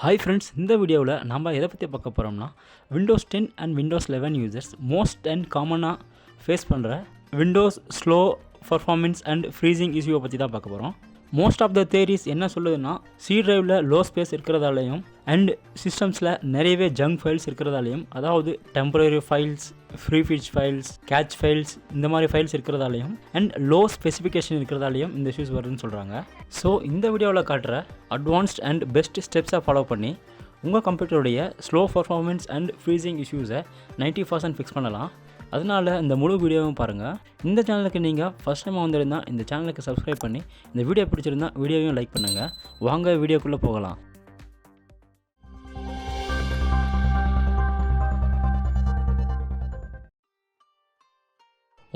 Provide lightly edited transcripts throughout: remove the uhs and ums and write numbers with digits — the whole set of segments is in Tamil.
Hi friends, இந்த வீடியோவில் நம்ம எதை பற்றி பார்க்க போகிறோம்னா Windows 10 and Windows 11 users most and காமனாக ஃபேஸ் பண்ணுற Windows slow performance and freezing இஷ்யூவை பற்றி தான் பார்க்க போகிறோம். மோஸ்ட் ஆஃப் த தேரிஸ் என்ன சொல்லுதுன்னா சி ட்ரைவில் லோ ஸ்பேஸ் இருக்கிறதாலையும் அண்ட் சிஸ்டம்ஸில் நிறையவே ஜங்க் ஃபைல்ஸ் இருக்கிறதாலையும், அதாவது temporary files, prefetch files, cache files, இந்த மாதிரி ஃபைல்ஸ் இருக்கிறதாலையும் அண்ட் லோ ஸ்பெசிஃபிகேஷன் இருக்கிறதாலையும் இந்த இஷ்யூஸ் வருதுன்னு சொல்கிறாங்க. ஸோ இந்த வீடியோவில் காட்டுற அட்வான்ஸ்ட் அண்ட் பெஸ்ட் ஸ்டெப்ஸை ஃபாலோ பண்ணி உங்கள் கம்ப்யூட்டருடைய ஸ்லோ பர்ஃபார்மன்ஸ் அண்ட் ஃப்ரீசிங் இஷ்யூஸை 90% ஃபிக்ஸ் பண்ணலாம். அதனால் இந்த முழு வீடியோவும் பாருங்கள். இந்த சேனலுக்கு நீங்கள் ஃபஸ்ட் டைம் வந்திருந்தால் இந்த சேனலுக்கு சப்ஸ்கிரைப் பண்ணி இந்த வீடியோ பிடிச்சிருந்தால் வீடியோவையும் லைக் பண்ணுங்கள். வாங்க வீடியோக்குள்ளே போகலாம்.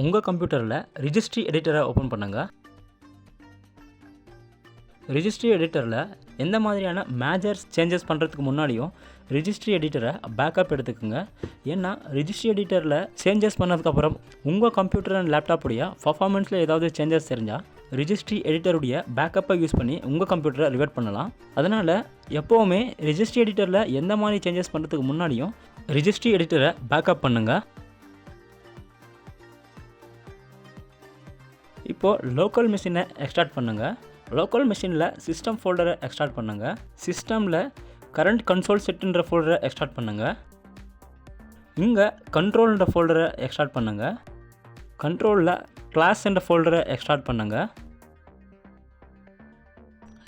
உங்கள் கம்ப்யூட்டரில் ரிஜிஸ்ட்ரி எடிட்டரை ஓப்பன் பண்ணுங்கள். ரிஜிஸ்ட்ரி எடிட்டரில் எந்த மாதிரியான மேஜர்ஸ் சேஞ்சஸ் பண்ணுறதுக்கு முன்னாடியும் ரிஜிஸ்ட்ரி எடிட்டரை பேக்கப் எடுத்துக்கோங்க. ஏன்னா ரிஜிஸ்ட்ரி எடிட்டரில் சேஞ்சஸ் பண்ணதுக்கப்புறம் உங்கள் கம்ப்யூட்டர் அண்ட் லேப்டாப்புடைய பர்ஃபார்மன்ஸில் ஏதாவது சேஞ்சஸ் தெரிஞ்சால் ரிஜிஸ்ட்ரி எடிட்டருடைய பேக்கப்பை யூஸ் பண்ணி உங்கள் கம்ப்யூட்டரை ரிவர்ட் பண்ணலாம். அதனால் எப்போவுமே ரிஜிஸ்ட்ரி எடிட்டரில் எந்த மாதிரி சேஞ்சஸ் பண்ணுறதுக்கு முன்னாடியும் ரிஜிஸ்ட்ரி எடிட்டரை பேக்கப் பண்ணுங்கள். இப்போது லோக்கல் மிஷினை எக்ஸ்ட்ராக்ட் பண்ணுங்கள். லோக்கல் மிஷினில் சிஸ்டம் ஃபோல்டரை எக்ஸ்ட்ராக்ட் பண்ணுங்கள். சிஸ்டமில் கரண்ட் கன்சோல் செட்டுன்ற ஃபோல்டரை எக்ஸ்ட்ராக்ட் பண்ணுங்கள். இங்கே கண்ட்ரோல்ன்ற ஃபோல்டரை எக்ஸ்ட்ராக்ட் பண்ணுங்கள். கண்ட்ரோலில் கிளாஸ் என்ற ஃபோல்டரை எக்ஸ்ட்ராக்ட் பண்ணுங்கள்.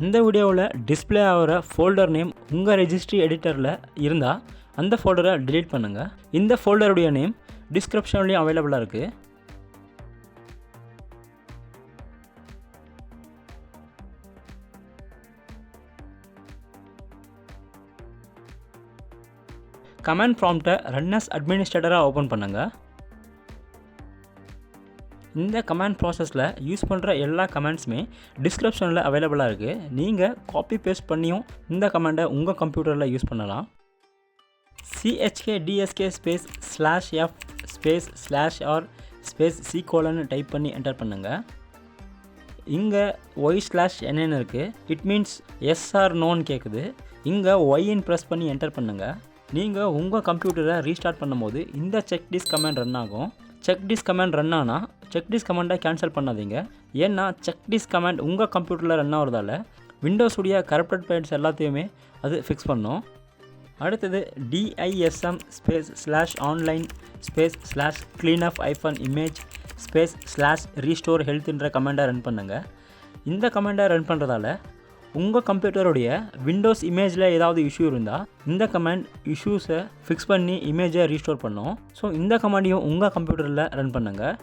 இந்த வீடியோவில் டிஸ்பிளே ஆகிற ஃபோல்டர் நேம் உங்கள் ரெஜிஸ்ட்ரி எடிட்டரில் இருந்தால் அந்த ஃபோல்டரை டிலீட் பண்ணுங்கள். இந்த ஃபோல்டருடைய நேம் டிஸ்கிரிப்ஷன்லேயும் அவைலபிளாக இருக்குது. கமாண்ட் ப்ராம்ப்டை ரன் அஸ் அட்மினிஸ்ட்ரேட்டராக ஓப்பன் பண்ணுங்கள். இந்த கமாண்ட் ப்ராசஸில் யூஸ் பண்ணுற எல்லா கமாண்ட்ஸுமே டிஸ்கிரிப்ஷனில் அவைலபிளாக இருக்குது. நீங்கள் காப்பி பேஸ்ட் பண்ணியும் இந்த கமாண்டை உங்கள் கம்ப்யூட்டரில் யூஸ் பண்ணலாம். chkdsk space /f space /r space c: type பண்ணி என்டர் பண்ணுங்கள். இங்கே y/nன்னு இருக்குது. இட் மீன்ஸ் எஸ் ஆர் நோன்னு கேட்குது. இங்கே ஒய்ன்னு ப்ரெஸ் பண்ணி என்டர் பண்ணுங்கள். நீங்கள் உங்கள் கம்ப்யூட்டரை ரீஸ்டார்ட் பண்ணும்போது இந்த செக்டிஸ் கமாண்ட் ரன் ஆகும். செக்டிஸ் கமாண்ட் ரன் ஆனால் செக்டிஸ் கமாண்டை கேன்சல் பண்ணாதீங்க. ஏன்னா செக்டிஸ் கமாண்ட் உங்கள் கம்ப்யூட்டரில் ரன் ஆகிறதால விண்டோஸுடைய கரப்டட் ஃபைல்ஸ் எல்லாத்தையுமே அது ஃபிக்ஸ் பண்ணும். அடுத்தது dism space /online space /cleanup -image space /restore healthன்ற கமாண்டை ரன் பண்ணுங்கள். இந்த கமாண்டை ரன் பண்ணுறதால உங்கள் கம்ப்யூட்டருடைய விண்டோஸ் இமேஜில் ஏதாவது இஷ்யூ இருந்தால் இந்த கமாண்ட் இஷ்யூஸை ஃபிக்ஸ் பண்ணி இமேஜை ரீஸ்டோர் பண்ணும். ஸோ இந்த கமாண்டையும் உங்கள் கம்ப்யூட்டரில் ரன் பண்ணுங்கள்.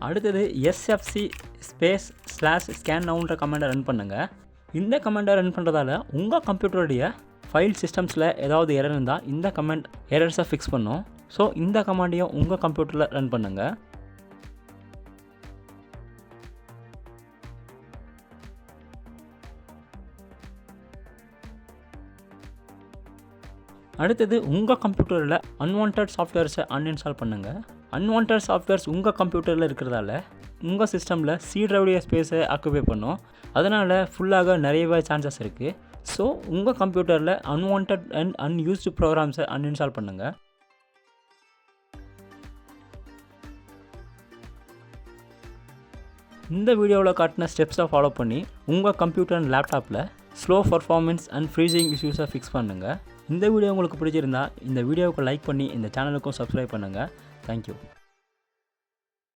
அடுத்தது sfc ஸ்பேஸ் /scan nowன்ற கமாண்டை ரன் பண்ணுங்கள். இந்த கமாண்டை ரன் பண்ணுறதால உங்கள் கம்ப்யூட்டருடைய ஃபைல் சிஸ்டம்ஸில் ஏதாவது எரர் இருந்தால் இந்த கமாண்ட் எரர்ஸை ஃபிக்ஸ் பண்ணும். ஸோ இந்த கமாண்டையும் உங்கள் கம்ப்யூட்டரில் ரன் பண்ணுங்கள். அடுத்தது உங்கள் கம்ப்யூட்டரில் அன்வான்ட் சாஃப்ட்வேர்ஸை அன்இன்ஸ்டால் பண்ணுங்கள். அன்வான்ட் சாஃப்ட்வேர்ஸ் உங்கள் கம்ப்யூட்டரில் இருக்கிறதால உங்கள் சிஸ்டமில் சி ட்ரைவுடைய ஸ்பேஸை ஆக்குபை பண்ணும். அதனால் ஃபுல்லாக நிறையவே சான்சஸ் இருக்குது. ஸோ உங்கள் கம்ப்யூட்டரில் அன்வான்ட் அண்ட் அன்யூஸ்டு ப்ரோக்ராம்ஸை அன்இன்ஸ்டால் பண்ணுங்கள். இந்த வீடியோவில் காட்டின ஸ்டெப்ஸை ஃபாலோ பண்ணி உங்கள் கம்ப்யூட்டர் அண்ட் லேப்டாப்பில் ஸ்லோ பர்ஃபார்மன்ஸ் அண்ட் ஃப்ரீசிங் இஷ்யூஸை ஃபிக்ஸ் பண்ணுங்கள். இந்த வீடியோ உங்களுக்கு பிடிச்சிருந்தா இந்த வீடியோவுக்கு லைக் பண்ணி இந்த சேனலுக்கும் சப்ஸ்கிரைப் பண்ணுங்கள். தேங்க்யூ.